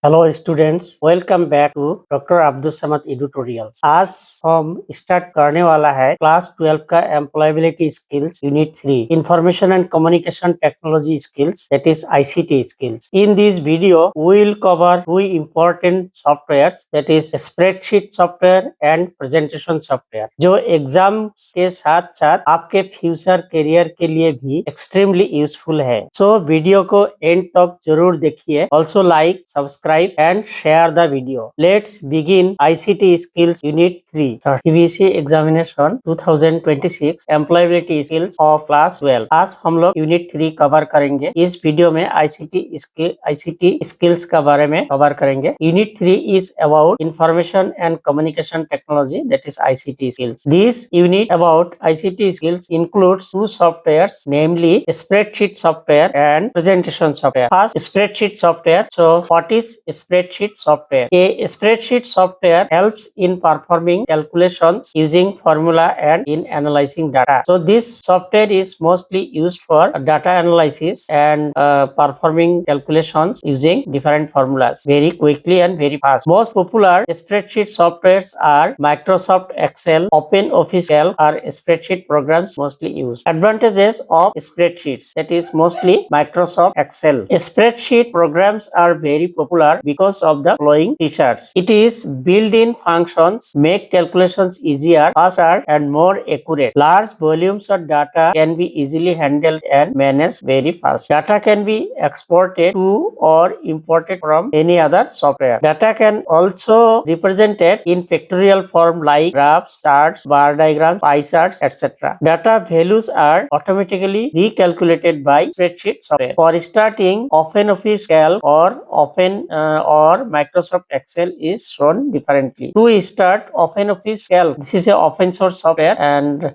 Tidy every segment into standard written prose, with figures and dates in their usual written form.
Hello students, welcome back to doctor Abdul Samad Edutorials. आज हम start करने वाला है क्लास 12 का employability skills unit 3 information and communication technology skills, that is ICT skills. In this video we will cover two important softwares, that is spreadsheet software and presentation software, जो exam के साथ साथ आपके future career के लिए भी extremely useful है। So video को एंड तक जरूर देखिए। Also like, subscribe and share the video. Let's begin ICT Skills Unit 3 TVC Examination 2026 Employability Skills of Class 12। आज हम लोग यूनिट 3 कवर करेंगे। इस वीडियो में आईसीटी स्किल्स के बारे में कवर करेंगे। Unit 3 is about information and communication technology, that is ICT skills. This unit about ICT skills includes two softwares, namely spreadsheet software and presentation software. First, spreadsheet software. So what is spreadsheet software? A spreadsheet software helps in performing calculations using formula and in analyzing data. So this software is mostly used for data analysis and performing calculations using different formulas very quickly and very fast. Most popular spreadsheet softwares are Microsoft Excel, OpenOffice Calc are spreadsheet programs mostly used. Advantages of spreadsheets, that is mostly Microsoft Excel. Spreadsheet programs are very popular because of the following features. It is built-in functions make calculations easier, faster and more accurate. Large volumes of data can be easily handled and managed very fast. Data can be exported to or imported from any other software. Data can also represented in factorial form like graphs, charts, bar diagrams, pie charts, etc. Data values are automatically recalculated by spreadsheet software. For starting, OpenOffice Calc or Microsoft Excel is shown differently. To start OpenOffice Calc, this is a open source software, and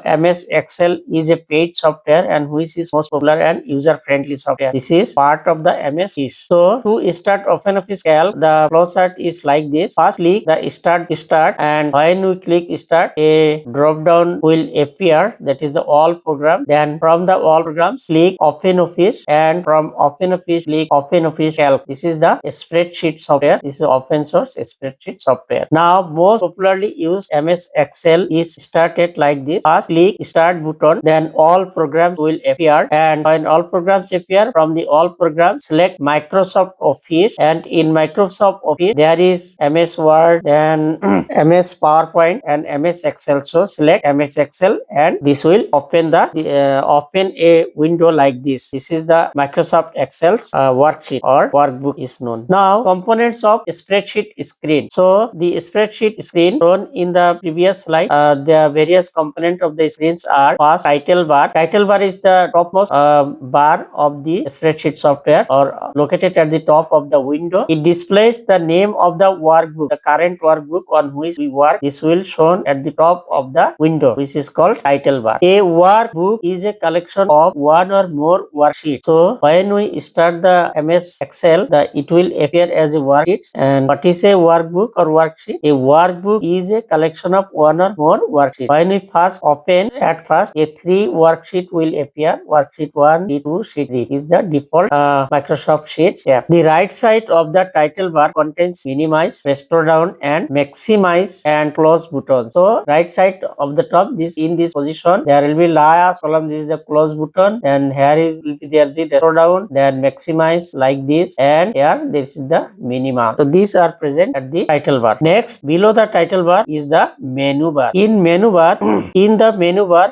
MS Excel is a paid software and which is most popular and user friendly software. This is part of the MS suite. So to start OpenOffice Calc, the flow chart is like this. First click the start, and when we click start, a drop down will appear, that is the all program. Then from the all programs, click OpenOffice, and from OpenOffice click OpenOffice Calc. This is the spreadsheet software. This is open source spreadsheet software. Now most popularly used MS Excel is started like this. First click start button, then all programs will appear, and when all programs appear, from the all programs select Microsoft Office, and in Microsoft Office there is MS Word, then MS PowerPoint and MS Excel. So select MS Excel, and this will open open a window like this. This is the Microsoft Excel's worksheet or workbook is known. Now components of spreadsheet screen. So the spreadsheet screen shown in the previous slide, the various components of the screens are: first, title bar. Title bar is the topmost bar of the spreadsheet software, or located at the top of the window. It displays the name of the workbook, the current workbook on which we work. This will shown at the top of the window, which is called title bar. A workbook is a collection of one or more worksheets. So when we start the MS Excel, it will appear as a worksheet. And what is a workbook or worksheet? A workbook is a collection of one or more worksheets. When we first open, at first a 3 worksheet will appear. Worksheet 1, sheet 2, sheet 3 is the default Microsoft Sheets app. The right side of the title bar contains minimize, restore down, and maximize and close buttons. So right side of the top, this in this position, there will be last column. This is the close button, and here is will be there the restore down, then maximize like this, and here this is the minima. So these are present at the title bar. Next, below the title bar is the menu bar. In menu bar,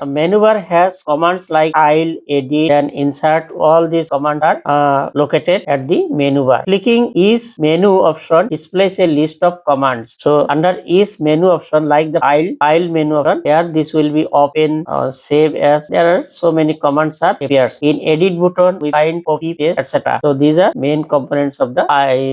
menu bar has commands like file, edit, and insert. All these commands are located at the menu bar. Clicking each menu option displays a list of commands. So under each menu option, like the file menu option, here this will be open, save as. There are so many commands are appears. In edit button, we find copy, paste, etc. So these are main components of the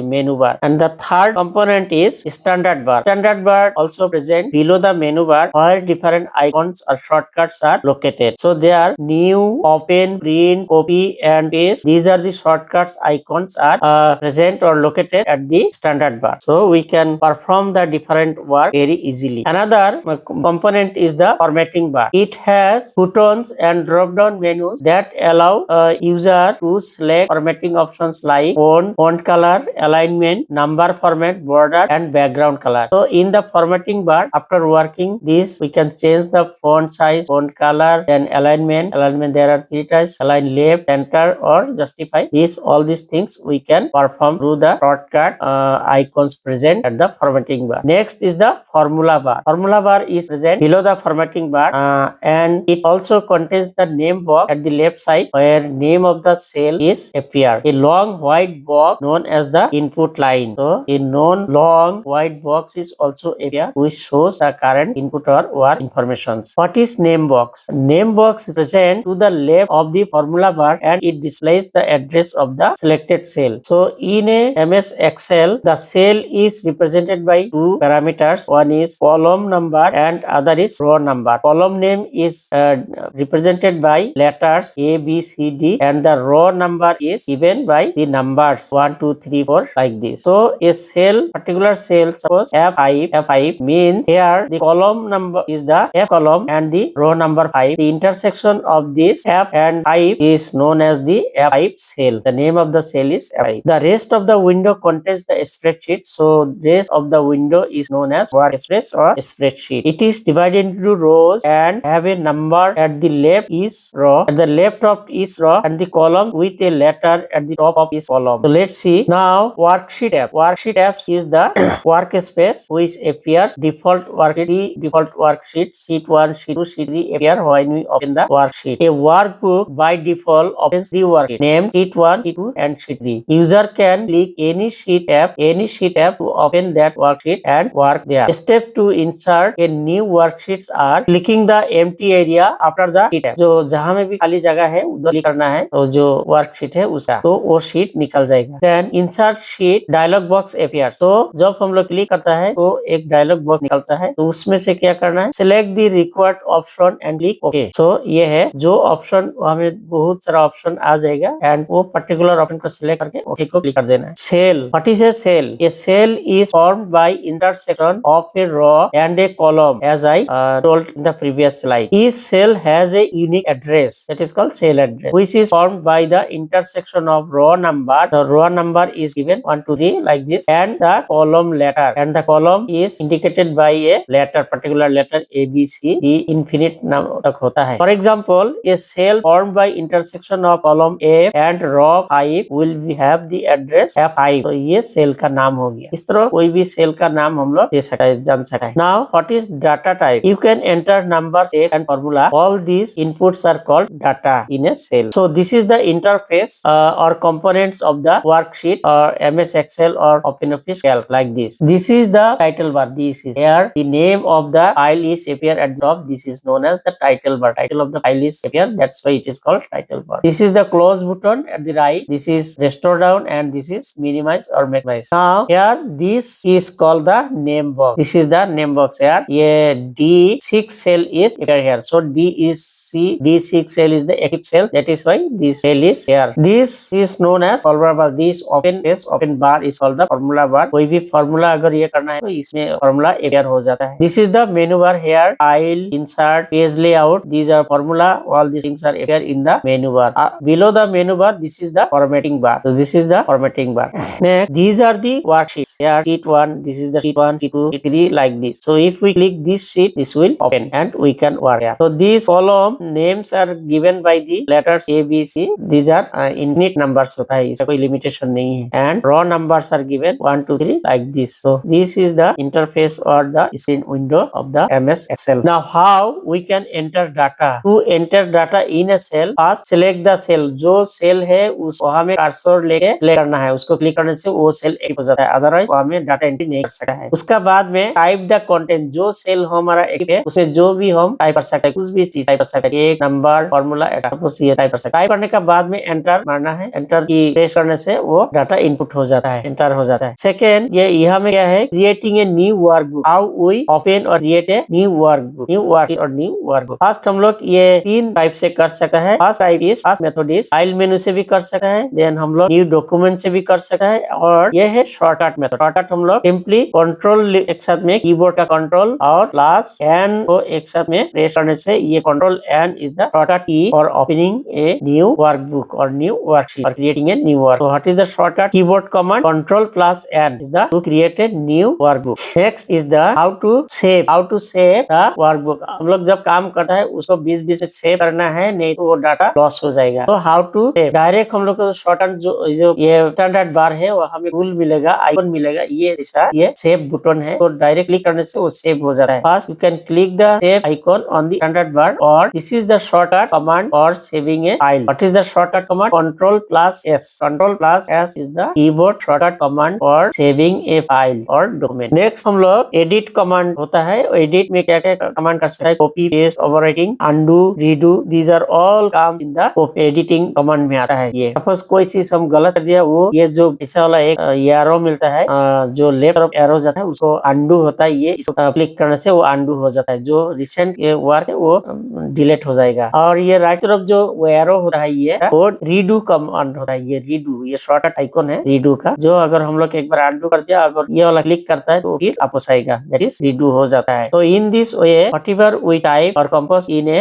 menu bar. And the third component is standard bar. Standard bar also present below the menu bar, where different icons or shortcuts are located. So they are new, open, print, copy, and paste. These are the shortcuts icons are present or located at the standard bar. So we can perform the different work very easily. Another component is the formatting bar. It has buttons and drop down menus that allow user to select formatting options like font color, color, alignment, number format, border, and background color. So in the formatting bar, after working this, we can change the font size, font color, then alignment. Alignment there are 3 types: align left, center, or justify. All these things we can perform through the shortcut icons present at the formatting bar. Next is the formula bar. Formula bar is present below the formatting bar, and it also contains the name box at the left side where name of the cell is appear. A long white box known as the input line. So a known long white box is also appear, which shows the current input or informations. What is name box? Name box is present to the left of the formula bar and it displays the address of the selected cell. So in a MS Excel, the cell is represented by 2 parameters. One is column number and other is row number. Column name is represented by letters A, B, C, D, and the row number is given by the numbers 1, 2, 3, 4 like this. So a cell, particular cell, suppose F5 means here the column number is the F column and the row number 5. The intersection of this F and 5 is known as the F5 cell. The name of the cell is F5. The rest of the window contains the spreadsheet. So rest of the window is known as workspace or spreadsheet. It is divided into rows and have a number at the left is row, at the left of each row, and the column with a letter at the top of each column. So let's see now worksheet app. Worksheet apps is the workspace which appears default worksheet, sheet 1, sheet 2, sheet 3 appear when we open the worksheet. A workbook by default opens 3 worksheets named sheet 1, sheet 2, and sheet 3. User can click any sheet app to open that worksheet and work there. Step to insert a new worksheets are clicking the empty area after the sheet app. जो जहां में भी खाली जगह है उधर click करना है, तो जो वर्कशीट है उसका तो वो शीट निकल जाएगा. Then insert sheet dialog box appear. तो जब हम लोग क्लिक करता है तो एक डायलॉग बॉक्स निकलता है, तो उसमें से क्या करना है, select the required option and click okay. So ये है जो ऑप्शन, हमें बहुत सारा ऑप्शन आ जाएगा एंड वो पर्टिकुलर ऑप्शन को सिलेक्ट करके ओके को क्लिक कर देना है. Cell. What is a cell? A cell is formed by intersection of a row and a column, as I told in the previous slide. Each cell has a unique address, that is called cell address, which is formed by the intersection of row number. The row number is given 1, 2, 3 like this, and the column letter, and the column is indicated by a letter, particular letter A, B, C, D infinite तक होता है. For example, a cell formed by intersection of column A and row 5 will have the address F5. तो ये cell का नाम हो गया. इस तरह कोई भी सेल का नाम हम लोग दे सकते हैं, जान सकते हैं. Now what is data type? You can enter numbers, text, and formula. All these inputs are called data in a cell. So this is the interface or components of the worksheet or MS Excel or OpenOffice Calc like this. This is the title bar. This is here. The name of the file is appear at the top. This is known as the title bar. Title of the file is appear. That's why it is called title bar. This is the close button at the right. This is restore down and this is minimize or maximize. Now here this is called the name box. This is the name box here. ये D6 cell is here. So D6 cell is the active cell. That is why this cell is here. This is known as formula bar. This open bar is called the formula bar. कोई भी formula अगर ये करना है तो इसमें formula appear हो जाता है. This is the menu bar here. File, insert, page layout. These are formula. All these things are appear in the menu bar. Below the menu bar, this is the formatting bar. So this is the formatting bar. Next, these are the worksheets. Here, sheet 1. This is the sheet 1, sheet 2, sheet 3 like this. So if we click this sheet, this will open and we can work here. So these column names are given by the letters A, B, C. These are infinite numbers होता है, इसका कोई limitation नहीं है. And raw numbers are given 1, 2, 3 like this. So this is the interface or the screen window of the MS Excel. Now how we can enter data? To enter data in a cell, first select the cell. जो cell है उस वहाँ में cursor लेके select करना है. उसको click करने से वो cell एक्टिव हो जाता है. Otherwise वहाँ में data entry नहीं कर सकता है. उसका बाद में टाइप द कंटेंट. जो सेल हमारा एक्टिव है उसमें जो भी हम टाइप कर सकते हैं, कुछ भी चीज टाइप कर सकते हैं, एक नंबर, फॉर्मूला, सपोज ये टाइप कर सकते हैं. टाइप करने के बाद में एंटर मारना है. एंटर की प्रेस करने से वो डाटा इनपुट हो जाता है, एंटर हो जाता है. सेकेंड, ये यहाँ में क्या है, creating a new workbook. How we open और create a new workbook. New worksheet और न्यू वर्कबुक. फर्स्ट हम लोग ये 3 टाइप से कर सकते हैं. First method is file menu से भी कर सकते हैं. देन हम लोग न्यू डॉक्यूमेंट से भी कर सकते हैं. और ये है शॉर्टकट मेथड. शॉर्टकट हम लोग सिंपली कंट्रोल एक साथ में कीबोर्ड का कंट्रोल और प्लस एन को एक साथ में प्रेस करने से ये control N is the shortcut key for opening a new workbook और न्यू वर्कशीट और creating a new work. So what is the shortcut shortcut keyboard command Ctrl+N is the to create a new workbook. Next is the how to save the workbook. हम लोग जब काम करता है उसको बीच-बीच में सेव करना है, नहीं तो वो डाटा लॉस हो जाएगा। तो हाउ टू सेव, डायरेक्ट हम लोग को शॉर्टकट जो ये स्टैंडर्ड बार है वो हमें टूल मिलेगा, आइकन मिलेगा, ये सेव बटन है, तो डायरेक्ट क्लिक करने से वो सेव हो जाता है। First you can click the save icon on the standard bar और this is the shortcut command for saving a file. What is the shortcut command? Ctrl+S। Ctrl+S is the keyboard shortcut command for saving a file or document। Next हम लोग edit command होता है, edit में क्या क्या command कर सकता है? Copy, paste, overwriting, undo, redo, these are all काम इन द एडिटिंग कमांड में आता है। ये सपोज कोई चीज हम गलत कर दिया, वो ये जो ऐसा वाला एक एरो मिलता है, जो लेफ्ट तरफ एरो जाता है उसको अनडू होता है, ये इसको क्लिक करने से वो अनडू हो जाता है, जो रिसेंट वर्क है वो डिलीट हो जाएगा। और ये राइट तरफ जो वो एरो होता है ये वो रीडू कमांड होता है, ये रीडू, ये शॉर्टकट आइकन है रीडू का, जो अगर हम लोग एक बार अनडू कर दिया, अगर ये वाला क्लिक करता है तो फिर वापस आएगा, दैट इज रीडू हो जाता है। तो in this way whatever we type और compose in a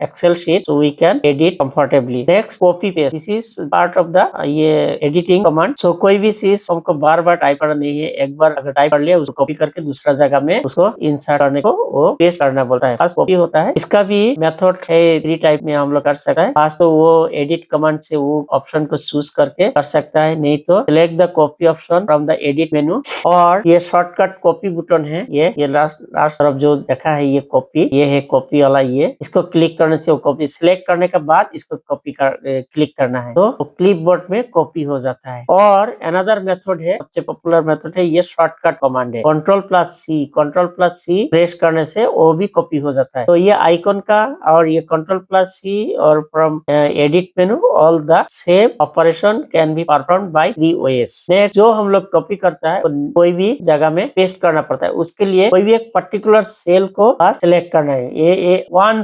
excel sheet so we can edit comfortably. Next copy paste, this is part of the ये एडिटिंग कमांड। सो कोई भी चीज हमको बार बार टाइप करना नहीं है, एक बार अगर टाइप कर लिया उसको कॉपी करके दूसरा जगह में उसको इंसर्ट करने को वो पेस्ट करना बोलता है। फर्स्ट कॉपी होता है, इसका भी मेथड है 3 टाइप में हम लोग कर सकते हैं। फर्स्ट तो वो एडिट कमांड से वो ऑप्शन को चूज करके कर सकता है, नहीं तो select the copy option from the edit मेनू, और ये शॉर्टकट कॉपी बटन है, ये लास्ट तरफ जो देखा है ये कॉपी, ये है कॉपी वाला, ये इसको क्लिक करने से वो कॉपी, सिलेक्ट करने के बाद इसको कॉपी क्लिक करना है तो क्लिपबोर्ड में कॉपी हो जाता है। और अनदर मेथड है, सबसे पॉपुलर मेथड है, ये शॉर्टकट कमांड है Ctrl+C प्रेस करने से वो भी कॉपी हो जाता है। तो ये आइकन का और ये Ctrl+C और from edit menu all the same operation can be performed by 3 ways। Next जो हम लोग कॉपी करता है कोई भी जगह में पेस्ट करना पड़ता है, उसके लिए कोई भी एक पर्टिकुलर सेल को सिलेक्ट करना है, ये वन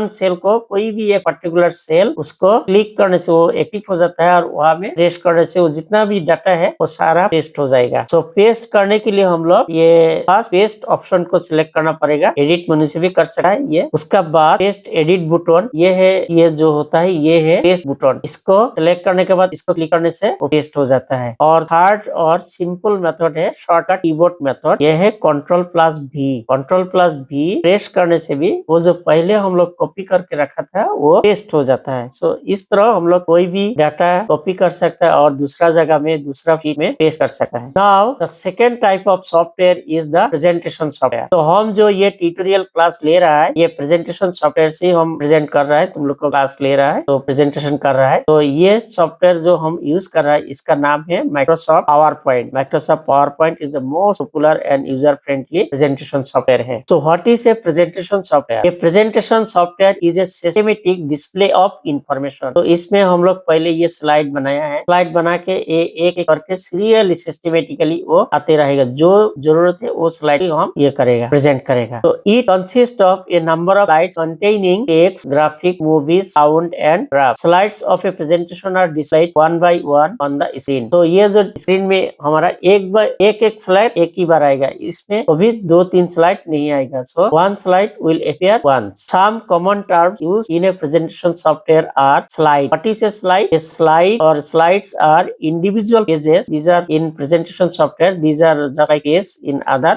सेल को कोई भी एक पर्टिकुलर सेल उसको क्लिक करने से वो एक्टिव हो जाता है, और वहां में पेस्ट करने से वो जितना भी डाटा है वो सारा पेस्ट हो जाएगा। सो पेस्ट करने के लिए हम लोग ये फर्स्ट पेस्ट ऑप्शन को सिलेक्ट करना पड़ेगा, एडिट मेनू से भी कर सकता है ये। उसका बाद पेस्ट एडिट बटन, ये है, ये जो होता है ये है पेस्ट बटन, इसको सिलेक्ट करने के बाद इसको क्लिक करने से वो पेस्ट हो जाता है। और थर्ड और सिंपल मेथड है शॉर्टकट कीबोर्ड मेथड, ये है Ctrl+V प्रेस करने से भी वो जो पहले हम लोग कॉपी करके रखा था वो पेस्ट हो जाता है। सो इस तरह हम लोग कोई भी डाटा कॉपी कर सकता है और दूसरा जगह में दूसरा शीट में पेस्ट कर सकता है। Now the second type of software is the presentation software. तो हम जो ये ट्यूटोरियल क्लास ले रहा है, ये प्रेजेंटेशन सॉफ्टवेयर से हम प्रेजेंट कर रहा है, तुम लोग को क्लास ले रहा है तो प्रेजेंटेशन कर रहा है। तो ये सॉफ्टवेयर जो हम यूज कर रहा है इसका नाम है Microsoft power point. Microsoft power point is the most popular and user friendly presentation software है। So what is a presentation software? A presentation software is a systematic display of information. तो इसमें हम लोग पहले ये स्लाइड बनाया है, slide बना के एक एक करके सीरियली सिस्टमेटिकली वो आते रहेगा, जो जरूरत है वो स्लाइड हम ये करेगा, प्रेजेंट करेगा। तो it consist of a number of slides containing text, graphic, movies, sound and graph. Slides of a presentation are displayed one by one on the screen. तो ये जो स्क्रीन में हमारा एक स्लाइड एक ही बार आएगा, इसमें कभी 2-3 स्लाइड नहीं आएगा। So one slide will appear once. Some common terms used in a presentation software are slide. What is a slide? A slide or slides are individual pages. These are in presentation software. These are just like pages in other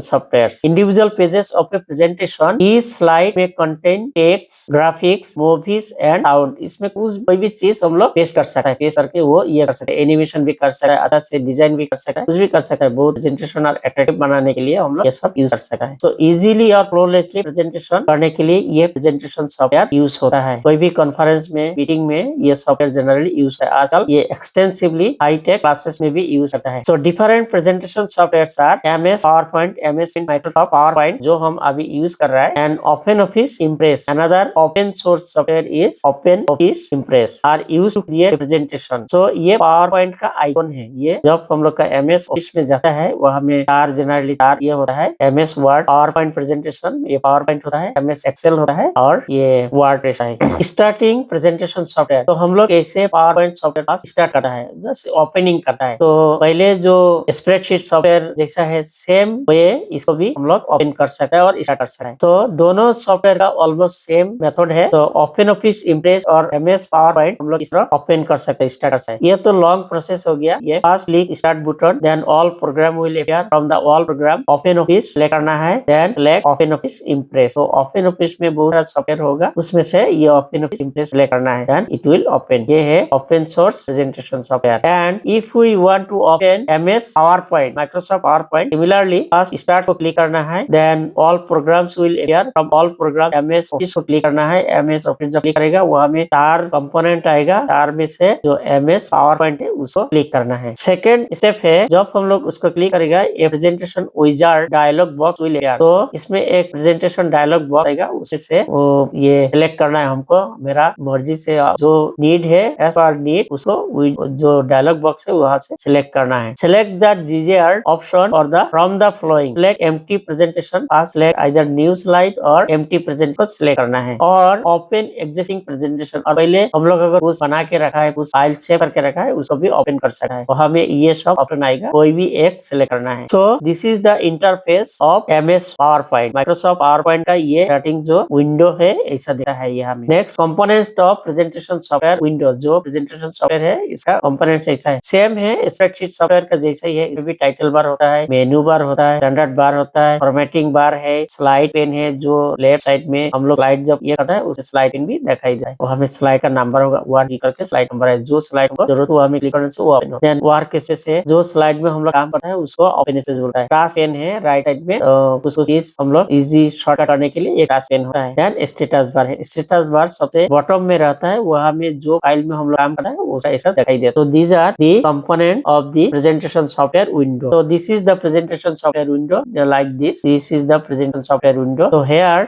softwares. Individual pages of a presentation. Each slide may contain text, graphics, movies and sound. इसमें कोई भी चीज हम लोग paste कर सकते हैं, paste करके वो ये कर सकते हैं, एनिमेशन भी कर सकते हैं, अच्छा से डिजाइन भी कर सकते हैं, कुछ भी कर सकते हैं। बहुत प्रेजेंटेशन और अट्रैक्टिव बनाने के लिए हम लोग ये सब यूज कर सकते हैं। तो इजीली और फ्लोलेसली प्रेजेंटेशन करने के लिए ये प्रेजेंटेशन सॉफ्टवेयर यूज होता है। कोई भी कॉन्फ्रेंस में, मीटिंग में ये सॉफ्टवेयर जनरली यूज है। आजकल ये एक्सटेंसिवली हाईटेक क्लासेस में भी यूज होता है। So different presentation softwares are MS PowerPoint, MS Microsoft PowerPoint जो हम अभी यूज कर रहा है, and OpenOffice Impress। Another open source software is OpenOffice Impress are used to create presentation. So ये PowerPoint का आइकन है, ये जब हम लोग का MS ऑफिस में जाता है वहां में जनरली 4 ये होता है, MS वर्ड, PowerPoint प्रेजेंटेशन, ये PowerPoint होता है, MS एक्सेल होता है और ये वर्ड रहता है। स्टार्टिंग प्रेजेंटेशन सॉफ्टवेयर, तो हम लोग ऐसे PowerPoint सॉफ्टवेयर का स्टार्ट करता है, जस्ट ओपनिंग करता है। तो पहले जो स्प्रेडशीट सॉफ्टवेयर जैसा है सेम वे इसको भी हम लोग ओपन कर सकते हैं और स्टार्ट कर सकते हैं। तो दोनों सॉफ्टवेयर का ऑलमोस्ट सेम मेथड है। तो OpenOffice Impress और MS PowerPoint हम लोग इस तरह ओपन कर सकते हैं, स्टार्ट कर सकते हैं। ये तो लॉन्ग प्रोसेस हो गया। ये first click start button, then all program will appear from the all program. Open office select करना है, then select open office impress. तो ओपन ऑफिस में बहुत सारा सॉफ्टवेयर होगा, उसमें से ये ओपन ऑफिस इम्प्रेस सेलेक्ट करना है, देन इट विल ओपन। ये है open source presentation software. And if we want to open MS PowerPoint, Microsoft PowerPoint, similarly first start को क्लिक करना है, then all programs will appear from all program. MS office को click करना है, MS office जब click करेगा वहां में 4 कंपोनेंट आएगा, 4 में से जो एमएस पावरपॉइंट है उसको क्लिक करना है। सेकंड स्टेप है, जब हम लोग उसको क्लिक करेगा ये presentation wizard dialog box will appear. तो इसमें एक प्रेजेंटेशन डायलॉग बॉक्स आएगा, उसी से वो ये सिलेक्ट करना है हमको, मेरा मर्जी से जो नीड है एज पर नीड उसको जो डायलॉग बॉक्स है वहां से सिलेक्ट करना है। सिलेक्ट द डिजायर्ड ऑप्शन और the from the flowing, select empty presentation, select either new slide और एम्प्टी प्रेजेंटेशन सिलेक्ट करना है। और ओपन एग्जिस्टिंग प्रेजेंटेशन, और पहले हम लोग अगर कुछ बना के रखा है, कुछ फाइल सेव करके रखा है, उसको भी ओपन कर सकता है। तो हमें ये सब ऑप्शन आएगा, कोई भी एक सिलेक्ट करना है। So this is the interface of MS power point. Microsoft power point का ये स्टार्टिंग जो विंडो है ऐसा दिखता है यहाँ में। Next components of presentation software window, जो प्रेजेंटेशन सॉफ्टवेयर है इसका कंपोनेंट ऐसा है, सेम है स्प्रेडशीट सॉफ्टवेयर का जैसा ही है। इसमें भी टाइटल बार होता है, मेन्यू बार होता है, स्टैंडर्ड बार होता है, फॉर्मेटिंग बार है, स्लाइड पेन है, जो लेफ्ट साइड में हम लोग स्लाइड जब ये करता है उसे स्लाइड पेन भी दिखाई देता है। वो हमें स्लाइड का नंबर होगा, वन क्लिक करके स्लाइड नंबर है, जो स्लाइड को जरूरत वो हमें क्लिक करने से वो ओपन होता है। वर्क स्पेस है, जो स्लाइड में हम लोग काम करता है उसको ओपन स्पेस बोलता है। टास्क पेन है राइट साइड में, उसको चीज हम लोग इजी शॉर्टकट करने के लिए एक टास्क पेन होता है। देन स्टेटस बार है, स्टेटस बार सबसे बॉटम में रहता है, वहां में जो फाइल में हम लोग काम करता है वो ऐसा दिखाई देता है। तो these are the component of the presentation software window. तो this is the presentation software window like this is the presentation software window. तो हेयर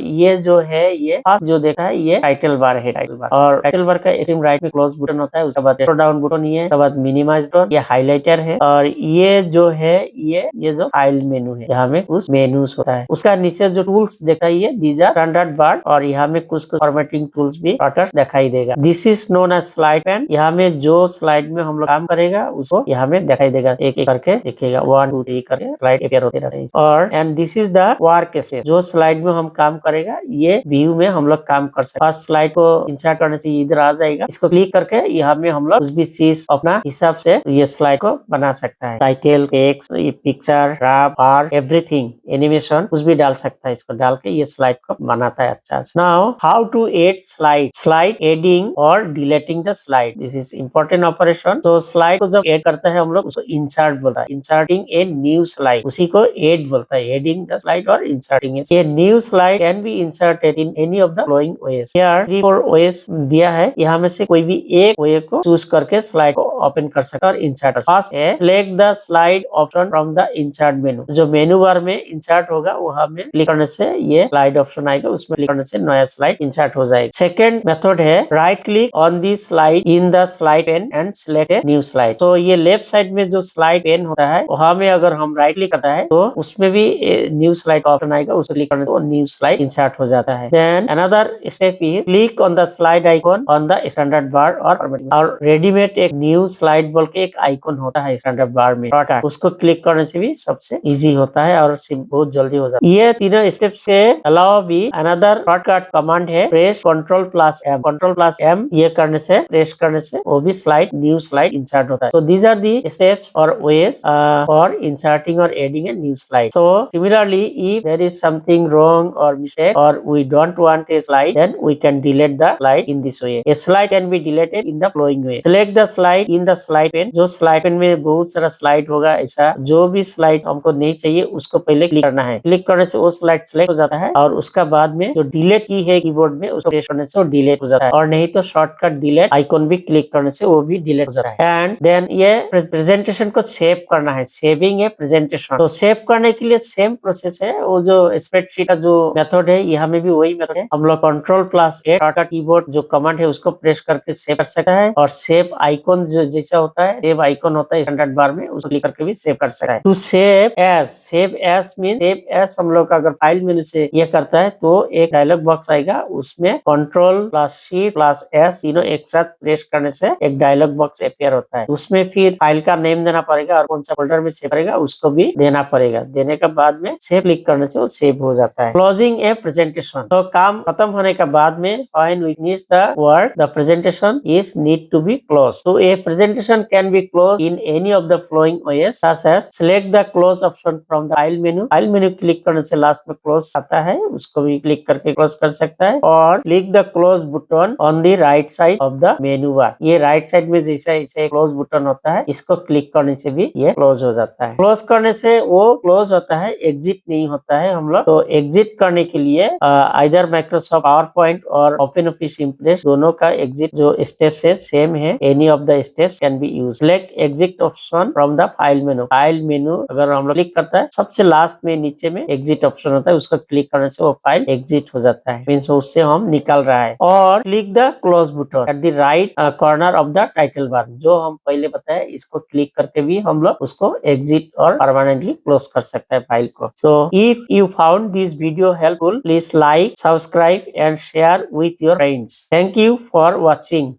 ये जो है, ये फर्स्ट जो देखा है ये टाइटल बार है, टाइटल बार। और टाइटल बार का एक्सट्रीम राइट में क्लोज बटन होता है, उसके बाद डाउन बटन ये है, उसके बाद मिनिमाइज बटन, ये हाइलाइटर है, और ये जो है ये जो फाइल मेनू है, यहाँ में उस मेनूज होता है। उसका नीचे जो टूल्स दिखाई है दीज आर स्टैंडर्ड बार, और यहाँ में कुछ फॉर्मेटिंग टूल्स भी शॉर्टकट दिखाई देगा। This is known as slide pane. यहाँ में जो स्लाइड में हम लोग काम करेगा उसको यहाँ में दिखाई देगा, एक एक करके दिखेगा, 1 2 3 करके स्लाइड अपीयर होते रहते हैं। और and this is the work space, जो स्लाइड में हम काम करेगा ये व्यू में हम लोग काम कर सकते हैं। फर्स्ट स्लाइड को इंसर्ट करने से इधर आ जाएगा, इसको क्लिक करके यहाँ में हम लोग कुछ भी चीज अपना हिसाब से ये स्लाइड को बना सकता है। टाइटल, टेक्स्ट, पिक्चर, ग्राफ और एवरीथिंग, एनिमेशन कुछ भी डाल सकता है। इसको डाल के ये स्लाइड को बनाता है अच्छा से। Now how to add slide, slide adding और deleting the slide, this is important operation. तो स्लाइड को जब एड करता है हम लोग उसको इंसर्ट बोलता है, इंसर्टिंग ए न्यू स्लाइड, उसी को एड बोलता है, adding the slide or inserting a new slide can be inserted in any of the flowing ways. Here 3-4 ways दिया है, यहाँ में से कोई भी एक वे को चूज करके स्लाइड को ओपन कर सकता है और इंसर्ट। फर्स्ट है select the slide option from the insert मेनू, जो मेनू बार में इंसर्ट होगा वहां में क्लिक करने से ये स्लाइड ऑप्शन आएगा, उसमें क्लिक करने से नया स्लाइड इंसर्ट हो जाएगा। सेकंड मेथड है right click on the slide in the slide pane and select a new slide. तो ये लेफ्ट साइड में जो स्लाइड पेन होता है वहां में अगर हम राइट क्लिक करता है तो उसमें भी न्यू स्लाइड का ऑप्शन आएगा, उसको क्लिक करने से न्यू स्लाइड इंसर्ट हो जाता है। Then another step is click on the slide icon on the standard bar और रेडीमेड एक न्यू स्लाइड बोल के एक आइकॉन होता है स्टैंडर्ड बार में, उसको क्लिक करने से भी सबसे इजी होता है और बहुत जल्दी हो जाता है। ये तीनों स्टेप से अलावा भी अनदर शॉर्टकट कमांड है प्रेस Ctrl+M, Ctrl+M ये करने से, प्रेस करने से वो भी स्लाइड न्यू स्लाइड इंसर्ट होता है। तो these are the steps or ways for inserting or adding a new slide. So similarly if there is something wrong or mistake or we don't want a slide, then we can delete the slide in this way. A slide can be deleted in the following way. Select the slide in the slide pane, जो slide pane में बहुत सारा slide होगा, ऐसा जो भी slide हमको नहीं चाहिए उसको पहले क्लिक करना है। क्लिक करने से वो स्लाइड सिलेक्ट हो जाता है और उसका बाद में जो डिलीट की है कीबोर्ड में उसको प्रेस करने से वो डिलीट हो जाता है, और नहीं तो शॉर्टकट डिलीट आइकॉन भी क्लिक करने से वो भी डिलीट हो जाता है। एंड देन ये प्रेजेंटेशन को सेव करना है, सेविंग ए प्रेजेंटेशन। तो सेव करने के लिए सेम प्रोसेस है, वो जो स्प्रेडशीट का जो मेथड है यहाँ में भी वही मेथड है। हम लोग Ctrl+A शॉर्टकट कीबोर्ड जो कमांड है उसको प्रेस करके सेव कर सकता है, और सेव आइकॉन जो जैसा होता है सेव आइकन होता है स्टैंडर्ड बार में, उसको क्लिक करके भी सेव कर सकता है। To save as mean save as हम लोग अगर फाइल मेनू से ये करता है तो एक डायलॉग बॉक्स आएगा, उसमें control plus she plus S तीनों एक साथ प्रेस करने से एक डायलॉग बॉक्स अपेयर होता है। उसमें फिर फाइल का नेम देना पड़ेगा और कौन सा फोल्डर में सेव करेगा उसको भी देना पड़ेगा। देने के बाद में सेव क्लिक करने से वो सेव हो जाता है। क्लोजिंग ए प्रेजेंटेशन, तो काम खत्म होने के बाद में when we finish the work the presentation is need to be close. तो a presentation can be close in any of the flowing ways such as select the close option from the file menu. File menu click करने से last में close आता है, उसको भी click करके close कर सकता है। और click the close button on the right side of the मेनू बार। ये राइट साइड में जैसा ऐसे क्लोज बटन होता है, इसको क्लिक करने से भी ये क्लोज हो जाता है। क्लोज करने से वो क्लोज होता है, एग्जिट नहीं होता है हम लोग। तो एग्जिट करने के लिए आइदर माइक्रोसॉफ्ट पावर पॉइंट और ओपन ऑफिस इम्प्रेस दोनों का एग्जिट जो स्टेप्स है सेम है। Any of the steps can be use. Select exit option from the file menu. File मेनू अगर हम लोग क्लिक करता है, सबसे लास्ट में नीचे में एग्जिट ऑप्शन होता है, उसको क्लिक करने से वो फाइल एग्जिट हो जाता है, मीन्स उससे हम निकल रहा है। और click the close button at the right corner of the title bar, जो हम पहले बताया, इसको क्लिक करके भी हम लोग उसको एग्जिट और परमानेंटली क्लोज कर सकते हैं फाइल को। So if you found this video helpful, please like, subscribe and share with your friends. Thank you for watching.